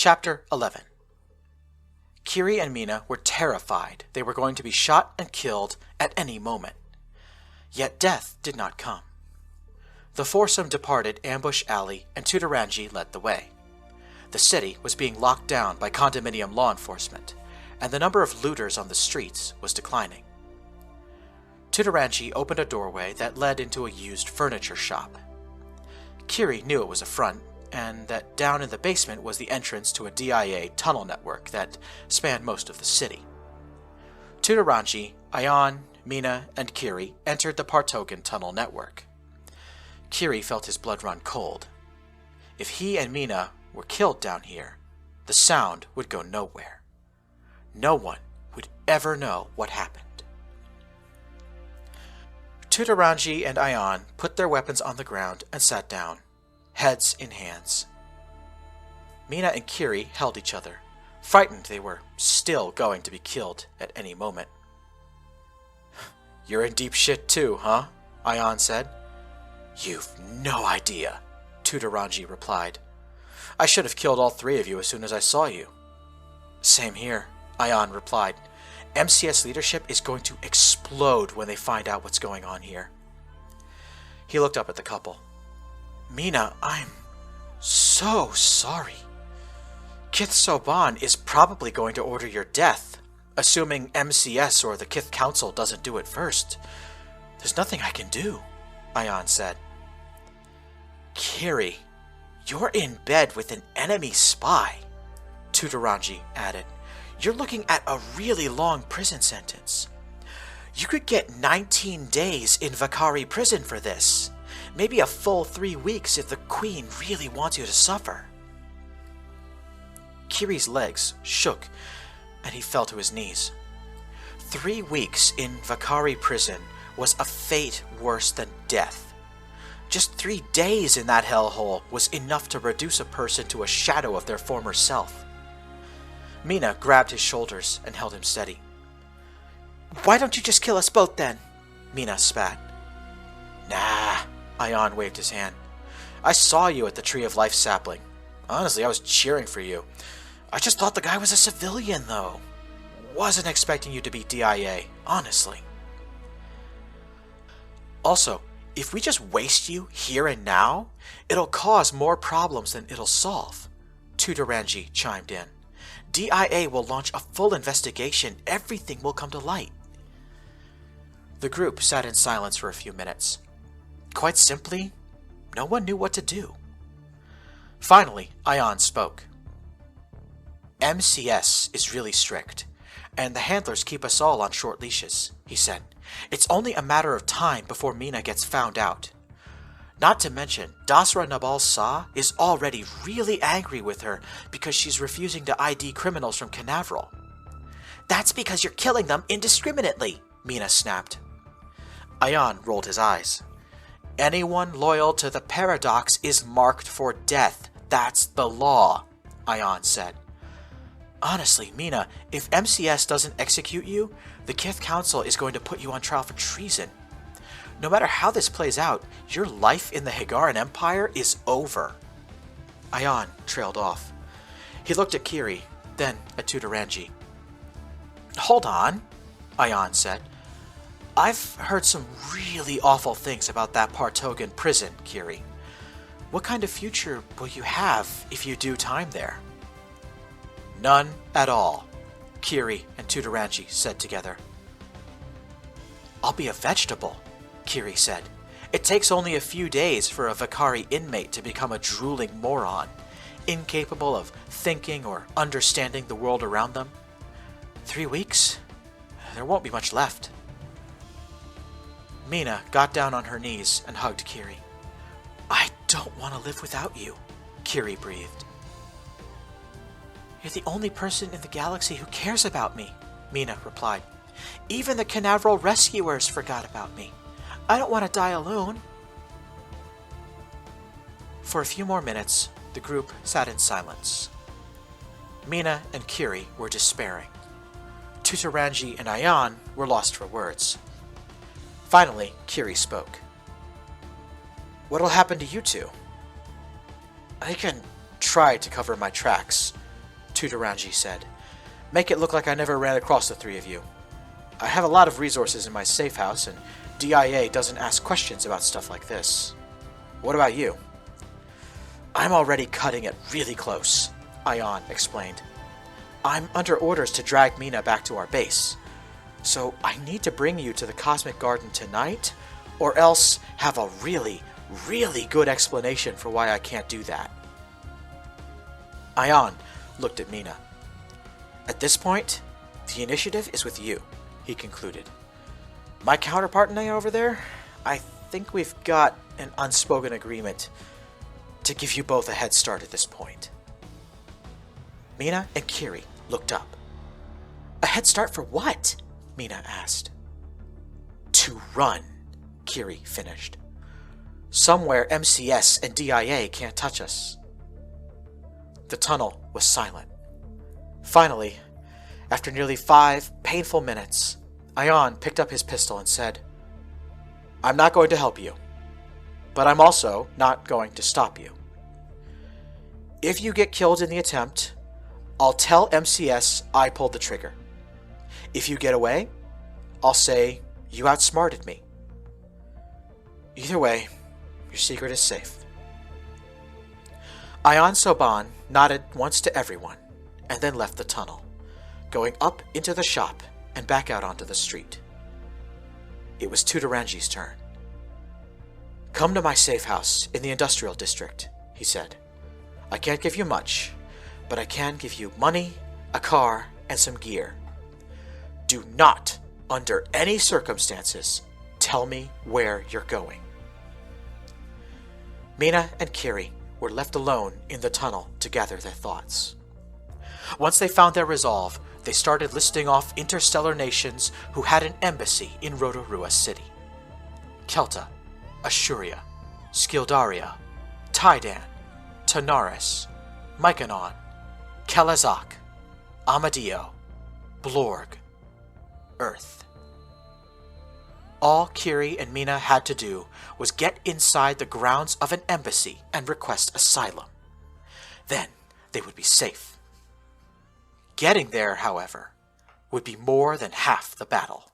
Chapter 11. Kiri and Mina were terrified they were going to be shot and killed at any moment. Yet death did not come. The foursome departed Ambush Alley, and Tutorangi led the way. The city was being locked down by condominium law enforcement, and the number of looters on the streets was declining. Tutorangi opened a doorway that led into a used furniture shop. Kiri knew it was a front, and that down in the basement was the entrance to a DIA tunnel network that spanned most of the city. Tutorangi, Ayan, Mina, and Kiri entered the Partogan tunnel network. Kiri felt his blood run cold. If he and Mina were killed down here, the sound would go nowhere. No one would ever know what happened. Tutorangi and Ayan put their weapons on the ground and sat down, heads in hands. Mina and Kiri held each other, frightened they were still going to be killed at any moment. "You're in deep shit too, huh?" Ayan said. "You've no idea," Tutorangi replied. "I should have killed all three of you as soon as I saw you." "Same here," Ayan replied. "MCS leadership is going to explode when they find out what's going on here." He looked up at the couple. "Mina, I'm so sorry. Kith Soban is probably going to order your death, assuming MCS or the Kith Council doesn't do it first. There's nothing I can do," Ayan said. "Kiri, you're in bed with an enemy spy," Tutorangi added. "You're looking at a really long prison sentence. You could get 19 days in Vakari prison for this. Maybe a full 3 weeks if the Queen really wants you to suffer." Kiri's legs shook, and he fell to his knees. 3 weeks in Vakari prison was a fate worse than death. Just 3 days in that hellhole was enough to reduce a person to a shadow of their former self. Mina grabbed his shoulders and held him steady. "Why don't you just kill us both then?" Mina spat. "Nah," Ayan waved his hand. "I saw you at the Tree of Life sapling. Honestly, I was cheering for you. I just thought the guy was a civilian, though. Wasn't expecting you to be DIA, honestly. Also, if we just waste you here and now, it'll cause more problems than it'll solve," Tutorangi chimed in. "DIA will launch a full investigation. Everything will come to light." The group sat in silence for a few minutes. Quite simply, no one knew what to do. Finally, Ayan spoke. "MCS is really strict, and the handlers keep us all on short leashes," he said. "It's only a matter of time before Mina gets found out. Not to mention, Dasra Nabal Sa is already really angry with her because she's refusing to ID criminals from Canaveral." "That's because you're killing them indiscriminately," Mina snapped. Ayan rolled his eyes. "Anyone loyal to the Paradox is marked for death. That's the law," Ayan said. "Honestly, Mina, if MCS doesn't execute you, the Kith Council is going to put you on trial for treason. No matter how this plays out, your life in the Higaran Empire is over." Ayan trailed off. He looked at Kiri, then at Tutorangi. "Hold on," Ayan said. "I've heard some really awful things about that Partogan prison, Kiri. What kind of future will you have if you do time there?" "None at all," Kiri and Tutorangi said together. "I'll be a vegetable," Kiri said. "It takes only a few days for a Vakari inmate to become a drooling moron, incapable of thinking or understanding the world around them. 3 weeks? There won't be much left." Mina got down on her knees and hugged Kiri. "I don't want to live without you," Kiri breathed. "You're the only person in the galaxy who cares about me," Mina replied. "Even the Canaveral rescuers forgot about me. I don't want to die alone." For a few more minutes, the group sat in silence. Mina and Kiri were despairing. Tutorangi and Ayan were lost for words. Finally, Kiri spoke. "What'll happen to you two?" "I can try to cover my tracks," Tutorangi said. "Make it look like I never ran across the three of you. I have a lot of resources in my safe house, and DIA doesn't ask questions about stuff like this. What about you?" "I'm already cutting it really close," Ion explained. "I'm under orders to drag Mina back to our base. So I need to bring you to the Cosmic Garden tonight, or else have a really, really good explanation for why I can't do that." Ion looked at Mina. "At this point, the initiative is with you," he concluded. "My counterpart and I over there, I think we've got an unspoken agreement to give you both a head start at this point." Mina and Kiri looked up. "A head start for what?" Mina asked. "To run," Kiri finished. "Somewhere MCS and DIA can't touch us." The tunnel was silent. Finally, after nearly 5 painful minutes, Ion picked up his pistol and said, "I'm not going to help you, but I'm also not going to stop you. If you get killed in the attempt, I'll tell MCS I pulled the trigger. If you get away, I'll say you outsmarted me. Either way, your secret is safe." Ion Soban nodded once to everyone, and then left the tunnel, going up into the shop and back out onto the street. It was Tutorangi's turn. "Come to my safe house in the industrial district," he said. "I can't give you much, but I can give you money, a car, and some gear. Do not, under any circumstances, tell me where you're going." Mina and Kiri were left alone in the tunnel to gather their thoughts. Once they found their resolve, they started listing off interstellar nations who had an embassy in Rotorua City. Kelta, Ashuria, Skildaria, Tydan, Tanaris, Mykonon, Kelazak, Amadio, Blorg, Earth. All Kiri and Mina had to do was get inside the grounds of an embassy and request asylum. Then they would be safe. Getting there, however, would be more than half the battle.